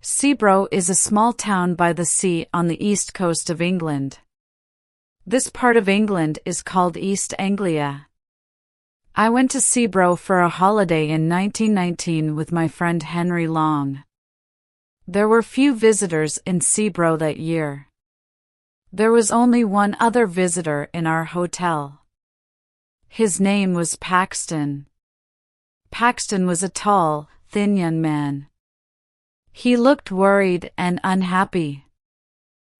Seabro is a small town by the sea on the east coast of England. This part of England is called East Anglia. I went to Seabro for a holiday in 1919 with my friend Henry Long. There were few visitors in Seabro that year. There was only one other visitor in our hotel. His name was Paxton. Paxton was a tall, thin young man. He looked worried and unhappy.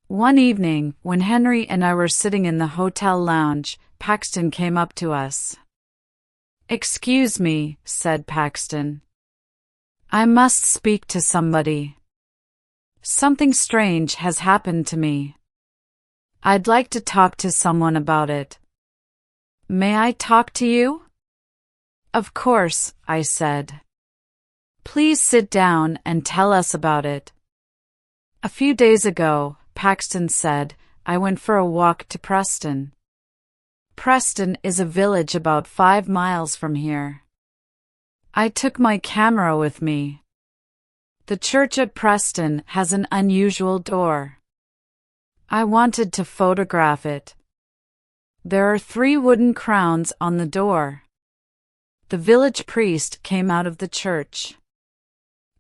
One evening, when Henry and I were sitting in the hotel lounge, Paxton came up to us. "Excuse me," said Paxton. "I must speak to somebody. Something strange has happened to me. I'd like to talk to someone about it. May I talk to you?" "Of course," I said. "Please sit down and tell us about it." "A few days ago," Paxton said, "I went for a walk to Preston. Preston is a village about 5 miles from here. I took my camera with me. The church at Preston has an unusual door. I wanted to photograph it. There are 3 wooden crowns on the door. The village priest came out of the church.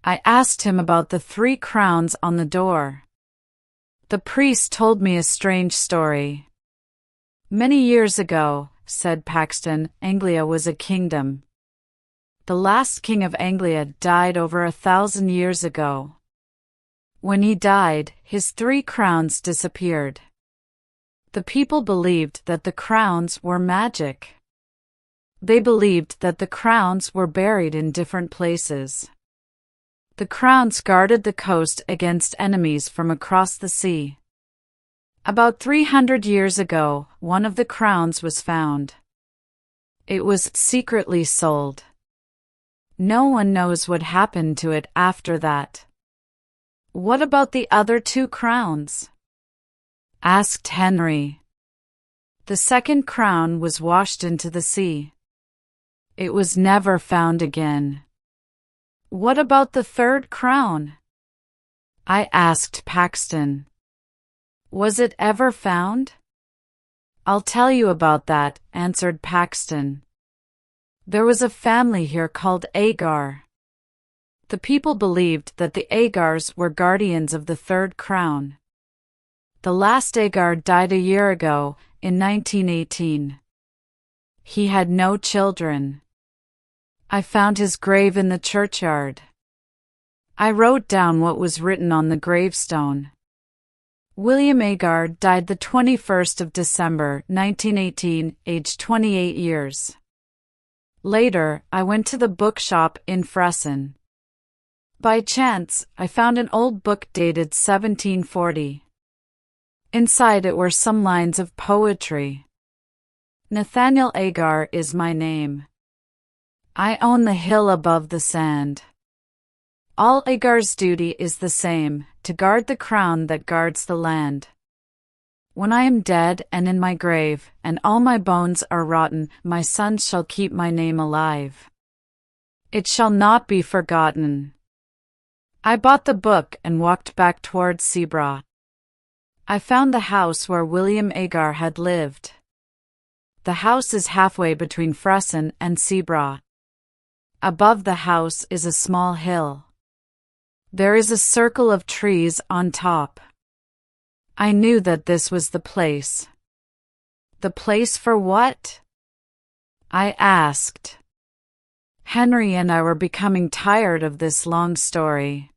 I asked him about the 3 crowns on the door. The priest told me a strange story. "Many years ago," said Paxton, "Anglia was a kingdom. The last king of Anglia died over 1,000 years ago. When he died, his 3 crowns disappeared. The people believed that the crowns were magic. They believed that the crowns were buried in different places. The crowns guarded the coast against enemies from across the sea. About 300 years ago, one of the crowns was found. It was secretly sold. No one knows what happened to it after that." "What about the other 2 crowns?" asked Henry. "The second crown was washed into the sea. It was never found again." "What about the 3rd crown?" I asked Paxton. "Was it ever found?" "I'll tell you about that," answered Paxton. "There was a family here called Agar. The people believed that the Agars were guardians of the 3rd crown. The last Agar died a year ago, in 1918. He had no children. I found his grave in the churchyard. I wrote down what was written on the gravestone. William Agar died the 21st of December, 1918, aged 28 years. Later, I went to the bookshop in Fresson. By chance, I found an old book dated 1740. Inside it were some lines of poetry. "Nathaniel Agar is my name. I own the hill above the sand. All Agar's duty is the same, to guard the crown that guards the land. When I am dead and in my grave, and all my bones are rotten, my sons shall keep my name alive. It shall not be forgotten." I bought the book and walked back towards Seabro. I found the house where William Agar had lived. The house is halfway between Fresson and Seabro. Above the house is a small hill. There is a circle of trees on top. I knew that this was the place. "The place for what?" I asked. Henry and I were becoming tired of this long story.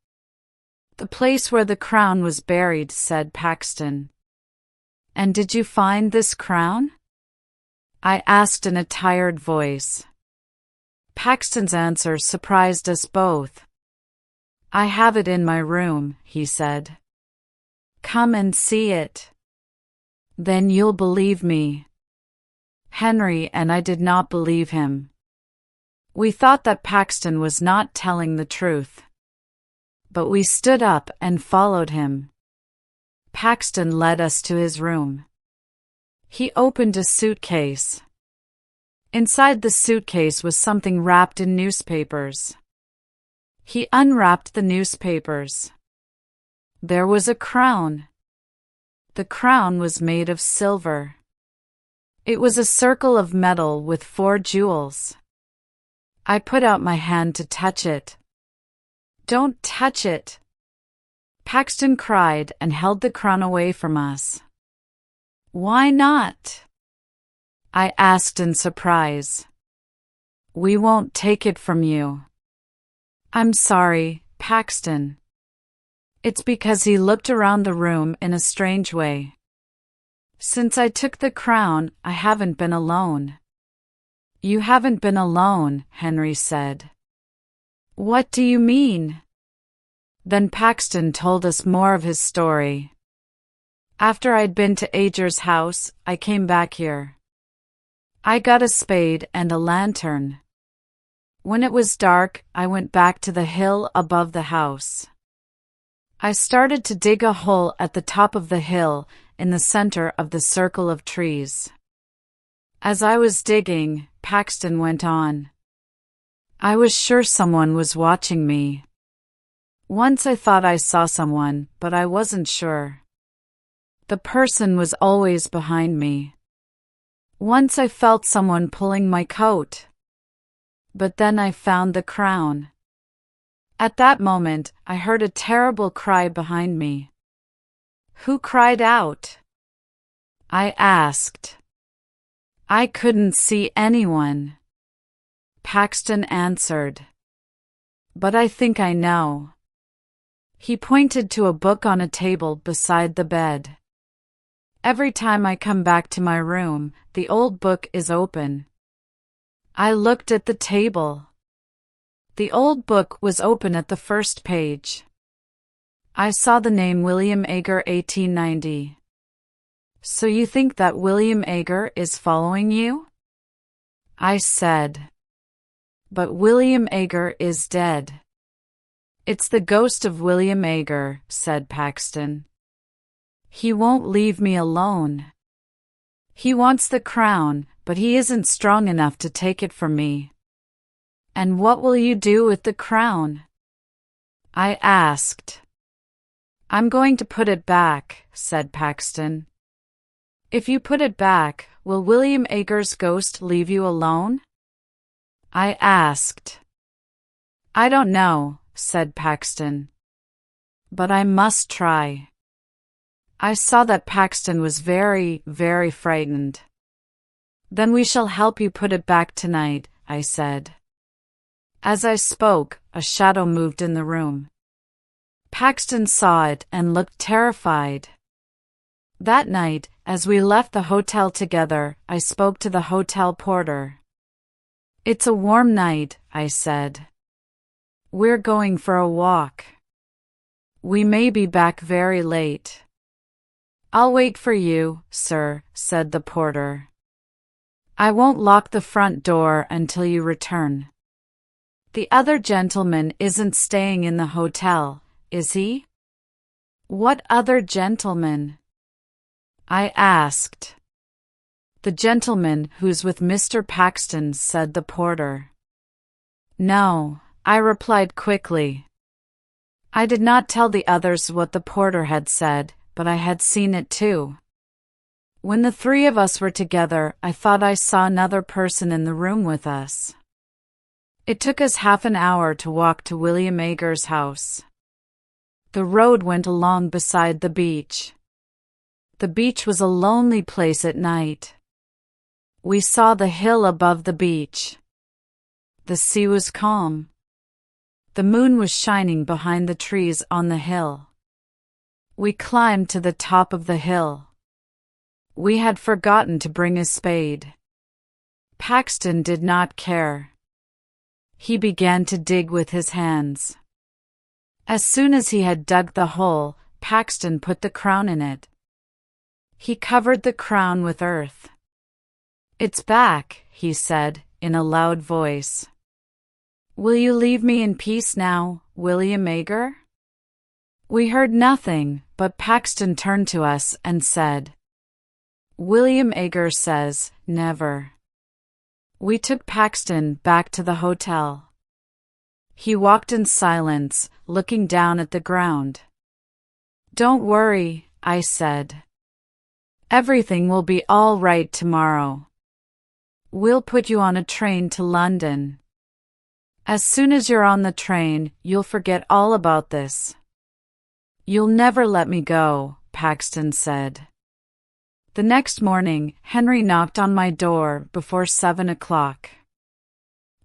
"The place where the crown was buried," said Paxton. "And did you find this crown?" I asked in a tired voice. Paxton's answer surprised us both. "I have it in my room," he said. "Come and see it. Then you'll believe me." Henry and I did not believe him. We thought that Paxton was not telling the truth. But we stood up and followed him. Paxton led us to his room. He opened a suitcase. Inside the suitcase was something wrapped in newspapers. He unwrapped the newspapers. There was a crown. The crown was made of silver. It was a circle of metal with 4 jewels. I put out my hand to touch it. "Don't touch it!" Paxton cried and held the crown away from us. "Why not?" I asked in surprise. "We won't take it from you." "I'm sorry, Paxton." It's because he looked around the room in a strange way. "Since I took the crown, I haven't been alone." "You haven't been alone," Henry said. "What do you mean?" Then Paxton told us more of his story. "After I'd been to Ager's house, I came back here. I got a spade and a lantern. When it was dark, I went back to the hill above the house. I started to dig a hole at the top of the hill, in the center of the circle of trees. As I was digging," Paxton went on, "I was sure someone was watching me. Once I thought I saw someone, but I wasn't sure. The person was always behind me. Once I felt someone pulling my coat. But then I found the crown. At that moment, I heard a terrible cry behind me." "Who cried out?" I asked. "I couldn't see anyone," Paxton answered. "But I think I know." He pointed to a book on a table beside the bed. "Every time I come back to my room, the old book is open." I looked at the table. The old book was open at the first page. I saw the name William Ager 1890. "So you think that William Ager is following you?" I said. "But William Ager is dead." "It's the ghost of William Ager," said Paxton. "He won't leave me alone. He wants the crown, but he isn't strong enough to take it from me." "And what will you do with the crown?" I asked. "I'm going to put it back," said Paxton. "If you put it back, will William Ager's ghost leave you alone?" I asked. "I don't know," said Paxton. "But I must try." I saw that Paxton was very, very frightened. "Then we shall help you put it back tonight," I said. As I spoke, a shadow moved in the room. Paxton saw it and looked terrified. That night, as we left the hotel together, I spoke to the hotel porter. "It's a warm night," I said. "We're going for a walk. We may be back very late." "I'll wait for you, sir," said the porter. "I won't lock the front door until you return." "The other gentleman isn't staying in the hotel, is he?" "What other gentleman?" I asked. "The gentleman who's with Mr. Paxton," said the porter. "No," I replied quickly. I did not tell the others what the porter had said, but I had seen it too. When the 3 of us were together, I thought I saw another person in the room with us. It took us half an hour to walk to William Ager's house. The road went along beside the beach. The beach was a lonely place at night. We saw the hill above the beach. The sea was calm. The moon was shining behind the trees on the hill. We climbed to the top of the hill. We had forgotten to bring a spade. Paxton did not care. He began to dig with his hands. As soon as he had dug the hole, Paxton put the crown in it. He covered the crown with earth. "It's back," he said, in a loud voice. "Will you leave me in peace now, William Ager?" We heard nothing, but Paxton turned to us and said, "William Ager says, never." We took Paxton back to the hotel. He walked in silence, looking down at the ground. Don't worry, I said. Everything will be all right tomorrow. We'll put you on a train to London. As soon as you're on the train, you'll forget all about this. You'll never let me go, Paxton said. The next morning, Henry knocked on my door before 7 o'clock.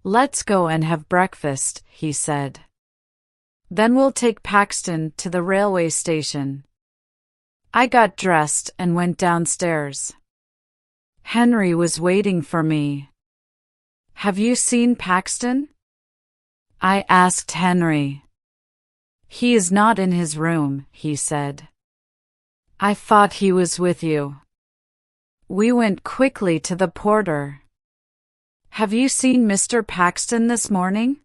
Let's go and have breakfast, he said. Then we'll take Paxton to the railway station. I got dressed and went downstairs. Henry was waiting for me. Have you seen Paxton? I asked Henry. He is not in his room, he said. I thought he was with you. We went quickly to the porter. Have you seen Mr. Paxton this morning?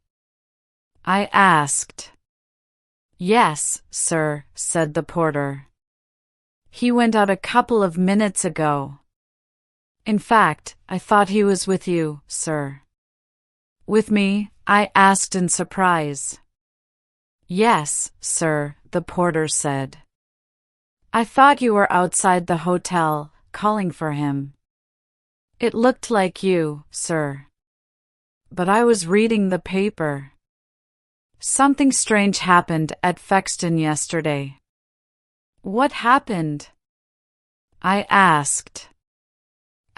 I asked. Yes, sir, said the porter. He went out a couple of minutes ago. In fact, I thought he was with you, sir. With me? I asked in surprise. Yes, sir, the porter said. I thought you were outside the hotel, calling for him. It looked like you, sir. But I was reading the paper. Something strange happened at Fexton yesterday. What happened? I asked.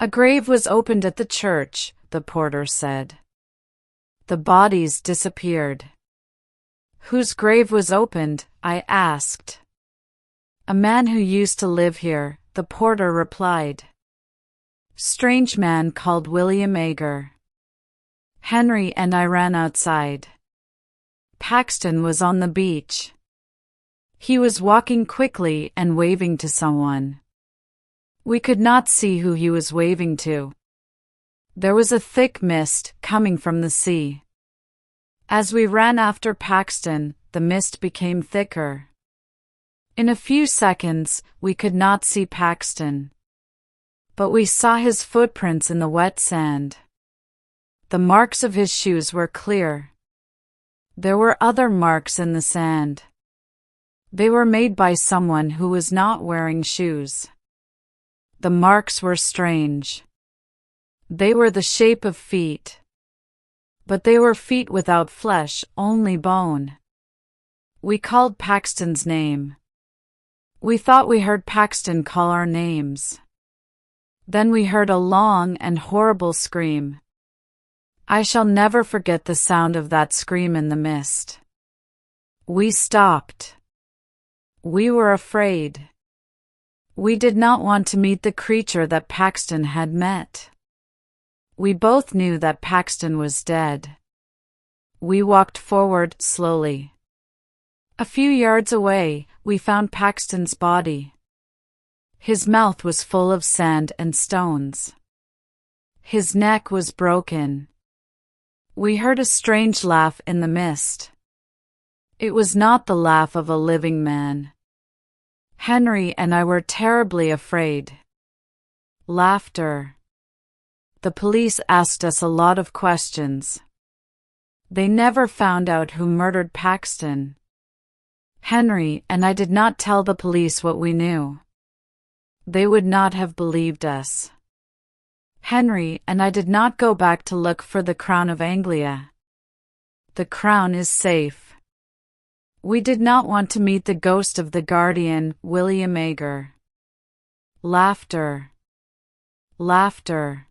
A grave was opened at the church, the porter said. The bodies disappeared. Whose grave was opened? I asked. A man who used to live here, the porter replied. Strange man called William Ager. Henry and I ran outside. Paxton was on the beach. He was walking quickly and waving to someone. We could not see who he was waving to. There was a thick mist coming from the sea. As we ran after Paxton, the mist became thicker. In a few seconds, we could not see Paxton. But we saw his footprints in the wet sand. The marks of his shoes were clear. There were other marks in the sand. They were made by someone who was not wearing shoes. The marks were strange. They were the shape of feet. But they were feet without flesh, only bone. We called Paxton's name. We thought we heard Paxton call our names. Then we heard a long and horrible scream. I shall never forget the sound of that scream in the mist. We stopped. We were afraid. We did not want to meet the creature that Paxton had met. We both knew that Paxton was dead. We walked forward slowly. A few yards away, we found Paxton's body. His mouth was full of sand and stones. His neck was broken. We heard a strange laugh in the mist. It was not the laugh of a living man. Henry and I were terribly afraid. Laughter. The police asked us a lot of questions. They never found out who murdered Paxton. Henry and I did not tell the police what we knew. They would not have believed us. Henry and I did not go back to look for the crown of Anglia. The crown is safe. We did not want to meet the ghost of the guardian, William Ager. Laughter. Laughter.